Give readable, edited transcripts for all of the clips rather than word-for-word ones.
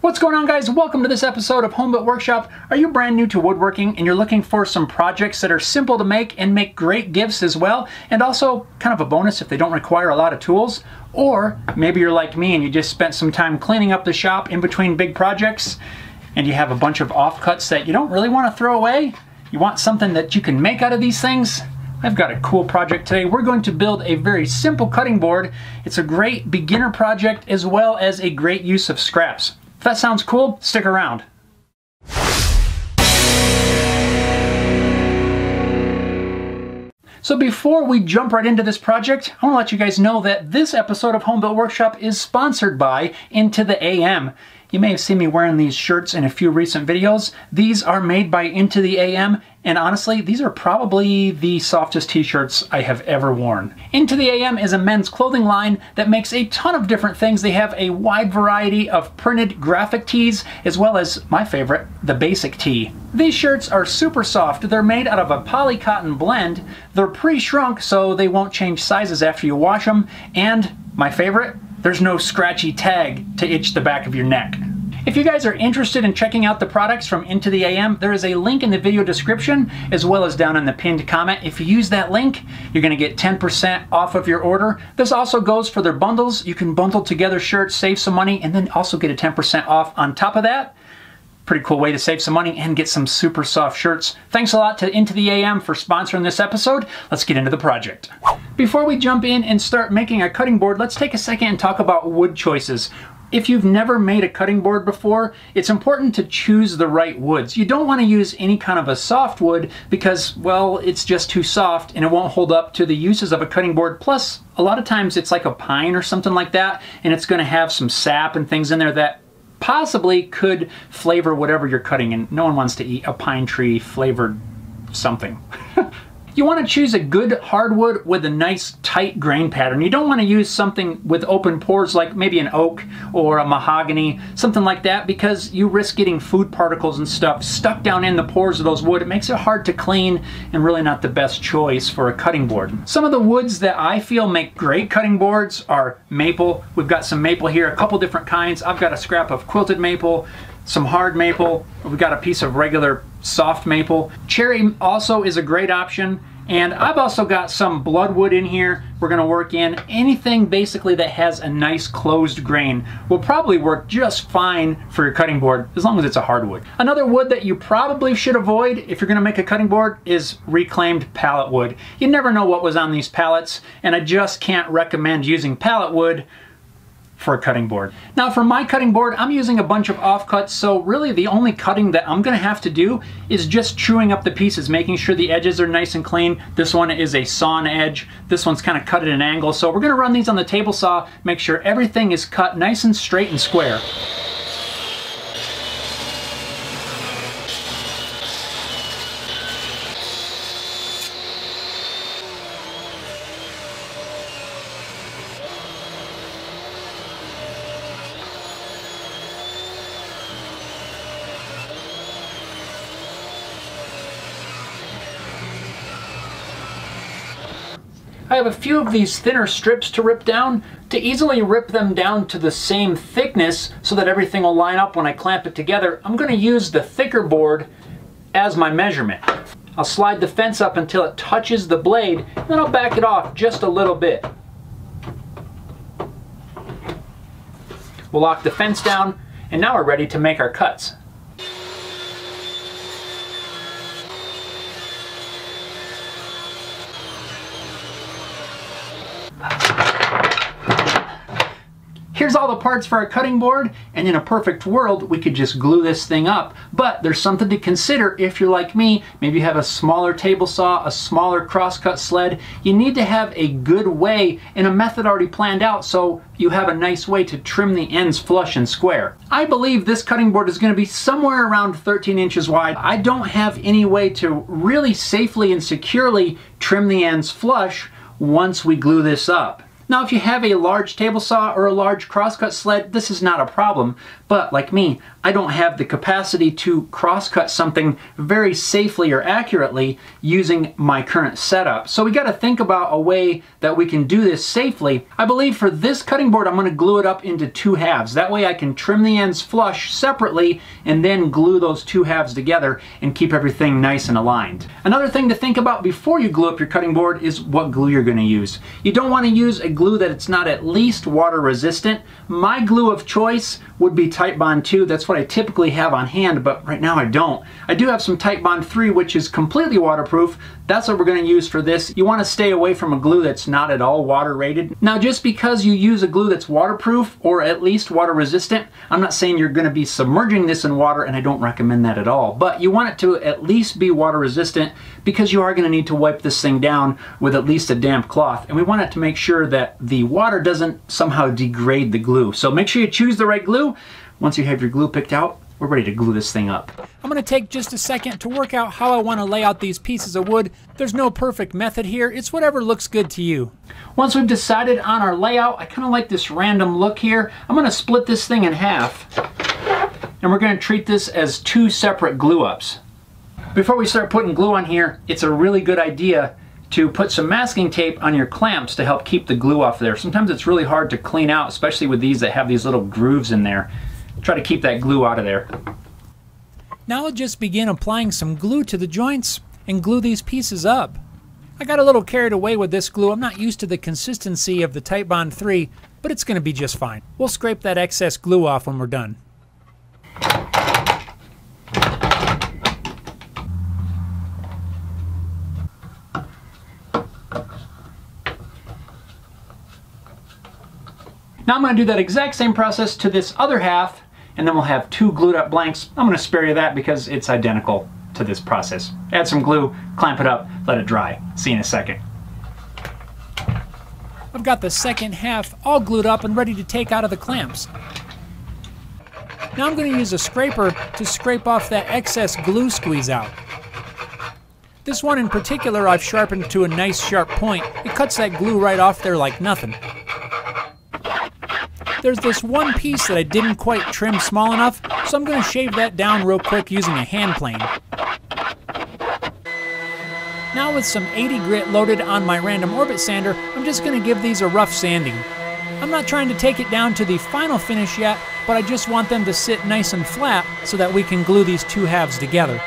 What's going on, guys? Welcome to this episode of Home Built Workshop. Are you brand new to woodworking and you're looking for some projects that are simple to make and make great gifts as well, and also kind of a bonus if they don't require a lot of tools? Or maybe you're like me and you just spent some time cleaning up the shop in between big projects and you have a bunch of offcuts that you don't really want to throw away. You want something that you can make out of these things? I've got a cool project today. We're going to build a very simple cutting board. It's a great beginner project as well as a great use of scraps. If that sounds cool, stick around. So before we jump right into this project, I want to let you guys know that this episode of Home Built Workshop is sponsored by Into the AM. You may have seen me wearing these shirts in a few recent videos. These are made by Into the AM, and honestly, these are probably the softest t-shirts I have ever worn. Into the AM is a men's clothing line that makes a ton of different things. They have a wide variety of printed graphic tees, as well as my favorite, the basic tee. These shirts are super soft. They're made out of a poly cotton blend. They're pre-shrunk, so they won't change sizes after you wash them. And my favorite, there's no scratchy tag to itch the back of your neck. If you guys are interested in checking out the products from Into the AM, there is a link in the video description as well as down in the pinned comment. If you use that link, you're going to get 10% off of your order. This also goes for their bundles. You can bundle together shirts, save some money, and then also get a 10% off on top of that. Pretty cool way to save some money and get some super soft shirts. Thanks a lot to Into the AM for sponsoring this episode. Let's get into the project. Before we jump in and start making a cutting board, let's take a second and talk about wood choices. If you've never made a cutting board before, it's important to choose the right woods. You don't want to use any kind of a soft wood because, well, it's just too soft and it won't hold up to the uses of a cutting board. Plus, a lot of times it's like a pine or something like that, and it's going to have some sap and things in there that possibly could flavor whatever you're cutting, and no one wants to eat a pine tree flavored something. You want to choose a good hardwood with a nice tight grain pattern. You don't want to use something with open pores like maybe an oak or a mahogany, something like that, because you risk getting food particles and stuff stuck down in the pores of those wood. It makes it hard to clean and really not the best choice for a cutting board. Some of the woods that I feel make great cutting boards are maple. We've got some maple here, a couple different kinds. I've got a scrap of quilted maple, some hard maple. We've got a piece of regular soft maple. Cherry also is a great option. And I've also got some bloodwood in here we're going to work in. Anything basically that has a nice closed grain will probably work just fine for your cutting board as long as it's a hardwood. Another wood that you probably should avoid if you're going to make a cutting board is reclaimed pallet wood. You never know what was on these pallets, and I just can't recommend using pallet wood for a cutting board. Now for my cutting board, I'm using a bunch of offcuts, so really the only cutting that I'm gonna have to do is just chewing up the pieces, making sure the edges are nice and clean. This one is a sawn edge. This one's kind of cut at an angle, so we're gonna run these on the table saw, make sure everything is cut nice and straight and square. I have a few of these thinner strips to rip down. To easily rip them down to the same thickness so that everything will line up when I clamp it together, I'm going to use the thicker board as my measurement. I'll slide the fence up until it touches the blade, and then I'll back it off just a little bit. We'll lock the fence down, and now we're ready to make our cuts. Here's all the parts for our cutting board, and in a perfect world we could just glue this thing up, but there's something to consider if you're like me. Maybe you have a smaller table saw, a smaller crosscut sled. You need to have a good way and a method already planned out so you have a nice way to trim the ends flush and square. I believe this cutting board is going to be somewhere around 13 inches wide. I don't have any way to really safely and securely trim the ends flush once we glue this up. Now if you have a large table saw or a large crosscut sled, this is not a problem, but like me, I don't have the capacity to crosscut something very safely or accurately using my current setup. So we got to think about a way that we can do this safely. I believe for this cutting board I'm going to glue it up into 2 halves. That way I can trim the ends flush separately and then glue those 2 halves together and keep everything nice and aligned. Another thing to think about before you glue up your cutting board is what glue you're going to use. You don't want to use a glue that it's not at least water resistant. My glue of choice would be Titebond 2. That's what I typically have on hand, but right now I don't. I do have some Titebond 3, which is completely waterproof. That's what we're going to use for this. You want to stay away from a glue that's not at all water rated. Now just because you use a glue that's waterproof or at least water resistant, I'm not saying you're going to be submerging this in water, and I don't recommend that at all, but you want it to at least be water resistant because you are going to need to wipe this thing down with at least a damp cloth, and we want it to make sure that the water doesn't somehow degrade the glue. So make sure you choose the right glue. Once you have your glue picked out, we're ready to glue this thing up. I'm going to take just a second to work out how I want to lay out these pieces of wood. There's no perfect method here. It's whatever looks good to you. Once we've decided on our layout, I kind of like this random look here. I'm going to split this thing in half, and we're going to treat this as 2 separate glue ups. Before we start putting glue on here, it's a really good idea to put some masking tape on your clamps to help keep the glue off there. Sometimes it's really hard to clean out, especially with these that have these little grooves in there. Try to keep that glue out of there. Now I'll just begin applying some glue to the joints and glue these pieces up. I got a little carried away with this glue. I'm not used to the consistency of the Titebond 3, but it's going to be just fine. We'll scrape that excess glue off when we're done. Now I'm going to do that exact same process to this other half, and then we'll have 2 glued up blanks. I'm going to spare you that because it's identical to this process. Add some glue, clamp it up, let it dry. See you in a second. I've got the second half all glued up and ready to take out of the clamps. Now I'm going to use a scraper to scrape off that excess glue squeeze out. This one in particular I've sharpened to a nice sharp point. It cuts that glue right off there like nothing. There's this one piece that I didn't quite trim small enough, so I'm going to shave that down real quick using a hand plane. Now with some 80 grit loaded on my random orbit sander, I'm just going to give these a rough sanding. I'm not trying to take it down to the final finish yet, but I just want them to sit nice and flat so that we can glue these 2 halves together.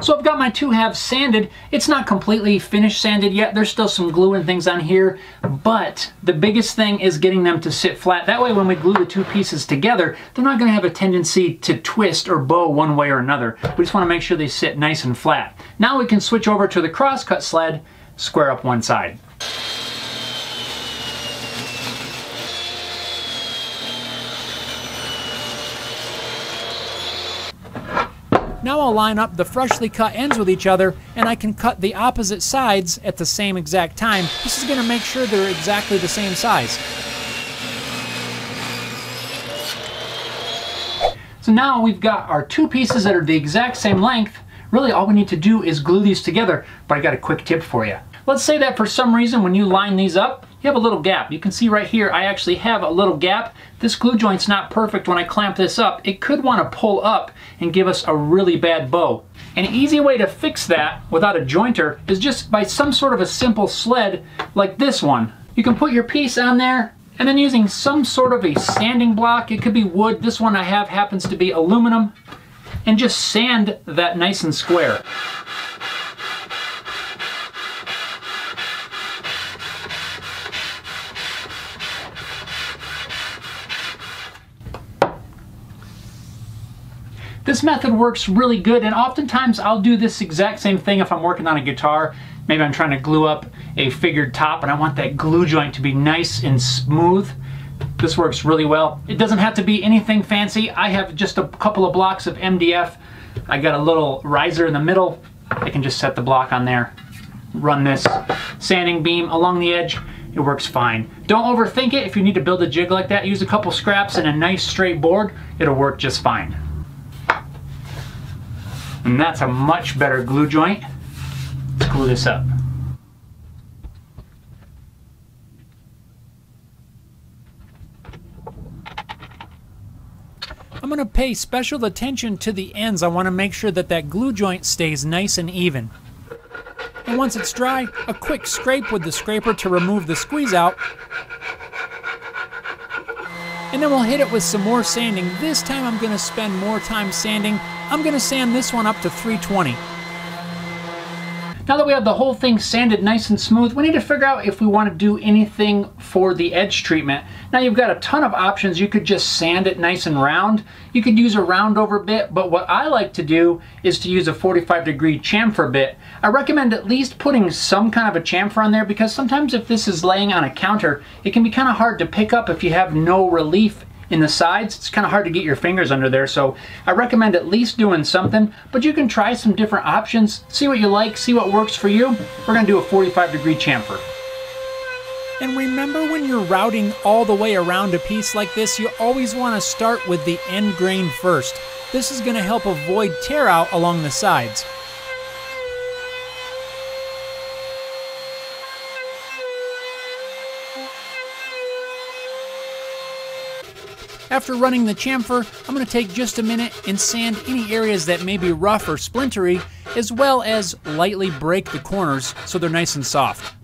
So I've got my 2 halves sanded. It's not completely finished sanded yet. There's still some glue and things on here, but the biggest thing is getting them to sit flat. That way when we glue the 2 pieces together, they're not going to have a tendency to twist or bow one way or another. We just want to make sure they sit nice and flat. Now we can switch over to the crosscut sled, square up one side. Now I'll line up the freshly cut ends with each other, and I can cut the opposite sides at the same exact time. This is going to make sure they're exactly the same size. So now we've got our 2 pieces that are the exact same length. Really all we need to do is glue these together, but I got a quick tip for you. Let's say that for some reason when you line these up, you have a little gap. You can see right here I actually have a little gap. This glue joint's not perfect when I clamp this up. It could want to pull up and give us a really bad bow. An easy way to fix that without a jointer is just by some sort of a simple sled like this one. You can put your piece on there, and then using some sort of a sanding block, it could be wood, this one I have happens to be aluminum, and just sand that nice and square. This method works really good, and oftentimes I'll do this exact same thing if I'm working on a guitar. Maybe I'm trying to glue up a figured top and I want that glue joint to be nice and smooth. This works really well. It doesn't have to be anything fancy. I have just a couple of blocks of MDF. I got a little riser in the middle. I can just set the block on there, run this sanding beam along the edge. It works fine. Don't overthink it. If you need to build a jig like that, use a couple scraps and a nice straight board. It'll work just fine. And that's a much better glue joint. Let's glue this up. I'm going to pay special attention to the ends. I want to make sure that that glue joint stays nice and even. And once it's dry, a quick scrape with the scraper to remove the squeeze out. And then we'll hit it with some more sanding. This time I'm going to spend more time sanding. I'm going to sand this one up to 320. Now that we have the whole thing sanded nice and smooth, we need to figure out if we want to do anything for the edge treatment. Now you've got a ton of options. You could just sand it nice and round. You could use a round over bit, but what I like to do is to use a 45-degree chamfer bit. I recommend at least putting some kind of a chamfer on there, because sometimes if this is laying on a counter, it can be kind of hard to pick up if you have no relief in the sides. It's kind of hard to get your fingers under there, so I recommend at least doing something, but you can try some different options, see what you like, see what works for you. We're going to do a 45-degree chamfer. And remember, when you're routing all the way around a piece like this, you always want to start with the end grain first. This is going to help avoid tear out along the sides. After running the chamfer, I'm going to take just a minute and sand any areas that may be rough or splintery, as well as lightly break the corners so they're nice and soft.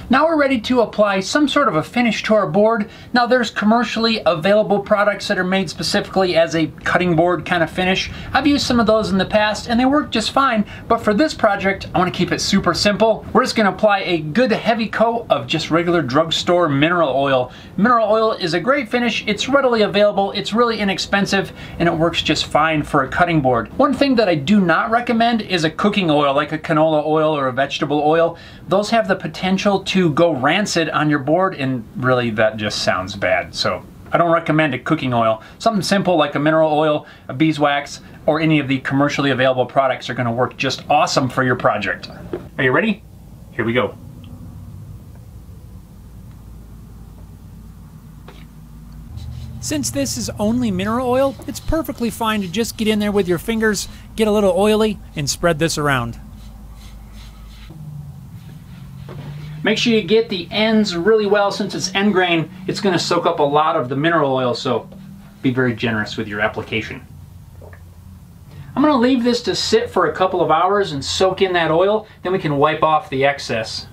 Now we're ready to apply some sort of a finish to our board. Now there's commercially available products that are made specifically as a cutting board kind of finish. I've used some of those in the past and they work just fine, but for this project I want to keep it super simple. We're just going to apply a good heavy coat of just regular drugstore mineral oil. Mineral oil is a great finish, it's readily available, it's really inexpensive, and it works just fine for a cutting board. One thing that I do not recommend is a cooking oil like a canola oil or a vegetable oil. Those have the potential to go rancid on your board, and really that just sounds bad. So I don't recommend a cooking oil. Something simple like a mineral oil, a beeswax, or any of the commercially available products are going to work just awesome for your project. Are you ready? Here we go. Since this is only mineral oil, it's perfectly fine to just get in there with your fingers, get a little oily, and spread this around. Make sure you get the ends really well. Since it's end grain, it's going to soak up a lot of the mineral oil, so be very generous with your application. I'm going to leave this to sit for a couple of hours and soak in that oil, then we can wipe off the excess.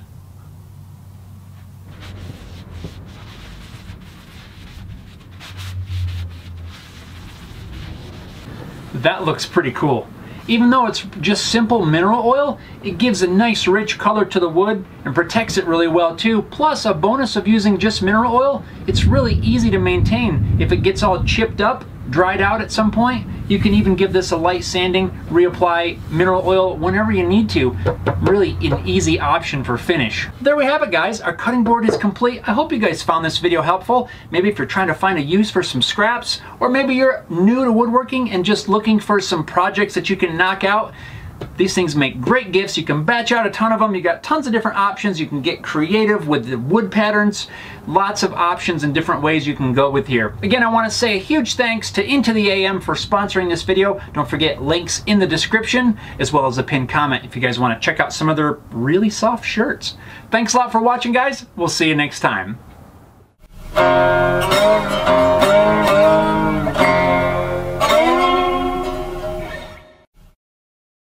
That looks pretty cool. Even though it's just simple mineral oil, it gives a nice rich color to the wood and protects it really well too. Plus, a bonus of using just mineral oil, it's really easy to maintain. If it gets all chipped up, dried out at some point, you can even give this a light sanding, reapply mineral oil whenever you need to. Really an easy option for finish. There we have it, guys. Our cutting board is complete. I hope you guys found this video helpful. Maybe if you're trying to find a use for some scraps, or maybe you're new to woodworking and just looking for some projects that you can knock out. These things make great gifts. You can batch out a ton of them. You got tons of different options. You can get creative with the wood patterns. Lots of options and different ways you can go with here. Again, I want to say a huge thanks to Into the AM for sponsoring this video. Don't forget links in the description, as well as a pinned comment if you guys want to check out some of their really soft shirts. Thanks a lot for watching, guys. We'll see you next time.